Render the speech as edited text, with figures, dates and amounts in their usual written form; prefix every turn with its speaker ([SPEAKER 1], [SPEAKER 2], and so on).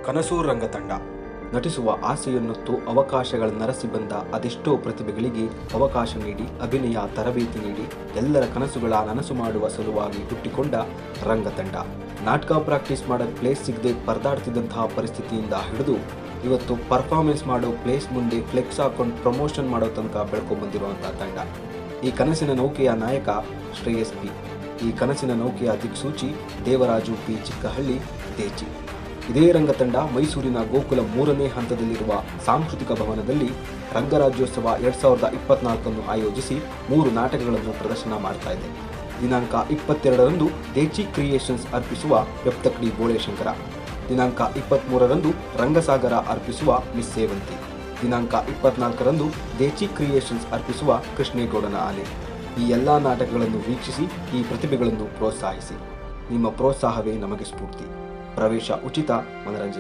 [SPEAKER 1] ಕನಸು ರಂಗತಂಡ ನಟಿಸುವ ಆಸೆಯನ್ನೊತ್ತು ಅವಕಾಶಗಳನ್ನರಸಿ ಬಂದ ಅದೆಷ್ಟೋ ಪ್ರತಿಭೆಗಳಿಗೆ ಅವಕಾಶ ನೀಡಿ ಅಭಿನಯ ತರಬೇತಿ ನೀಡಿ ಎಲ್ಲರ ಕನಸುಗಳ ನನಸು ಮಾಡುವ ಸಲುವಾಗಿ ಹುಟ್ಟಿಕೊಂಡ ರಂಗತಂಡ. ನಾಟಕ ಪ್ರಾಕ್ಟೀಸ್ ಮಾಡೋ ಪ್ಲೇಸ್ ಸಿಗದೆ ಪರದಾಡ್ತಿದ್ದಂತಹ ಪರಿಸ್ಥಿತಿಯಿಂದ ಹಿಡಿದು ಇವತ್ತು ಪರ್ಫಾರ್ಮೆನ್ಸ್ ಮಾಡೋ ಪ್ಲೇಸ್ ಮುಂದೆ ಫ್ಲೆಕ್ಸ್ ಹಾಕೊಂಡು ಪ್ರಮೋಷನ್ ಮಾಡೋ ತನಕ ಬೆಳ್ಕೊಂಡ್ಬಂದಿರುವಂಥ ತಂಡ. ಈ ಕನಸಿನ ನೌಕೆಯ ನಾಯಕ ಶ್ರೇಯಸ್ ಪಿ. ಈ ಕನಸಿನ ನೌಕೆಯ ದಿಕ್ಸೂಚಿ ದೇವರಾಜು ಪಿ ಚಿಕ್ಕಹಳ್ಳಿ ದೇಚಿ. ಇದೇ ರಂಗತಂಡ ಮೈಸೂರಿನ ಗೋಕುಲ 3ನೇ ಹಂತದಲ್ಲಿರುವ ಸಾಂಸ್ಕೃತಿಕ ಭವನದಲ್ಲಿ ರಂಗರಾಜ್ಯೋತ್ಸವ 2024 ಆಯೋಜಿಸಿ 3 ನಾಟಕಗಳನ್ನು ಪ್ರದರ್ಶನ ಮಾಡ್ತಾ ಇದೆ. ದಿನಾಂಕ 22ರಂದು ದೇಚಿ ಕ್ರಿಯೇಷನ್ಸ್ ಅರ್ಪಿಸುವ ವ್ಯಪ್ತಕಡಿ ಬೋಳೇಶಂಕರ, ದಿನಾಂಕ 23ರಂದು ರಂಗಸಾಗರ ಅರ್ಪಿಸುವ ಮಿಸ್ ಸೇವಂತಿ, ದಿನಾಂಕ 24ರಂದು ದೇಚಿ ಕ್ರಿಯೇಷನ್ಸ್ ಅರ್ಪಿಸುವ ಕೃಷ್ಣೇಗೌಡನ ಆನೆ. ಈ ಎಲ್ಲ ನಾಟಕಗಳನ್ನು ವೀಕ್ಷಿಸಿ ಈ ಪ್ರತಿಭೆಗಳನ್ನು ಪ್ರೋತ್ಸಾಹಿಸಿ. ನಿಮ್ಮ ಪ್ರೋತ್ಸಾಹವೇ ನಮಗೆ ಸ್ಫೂರ್ತಿ. ಪ್ರವೇಶ ಉಚಿತ, ಮನರಂಜನೆ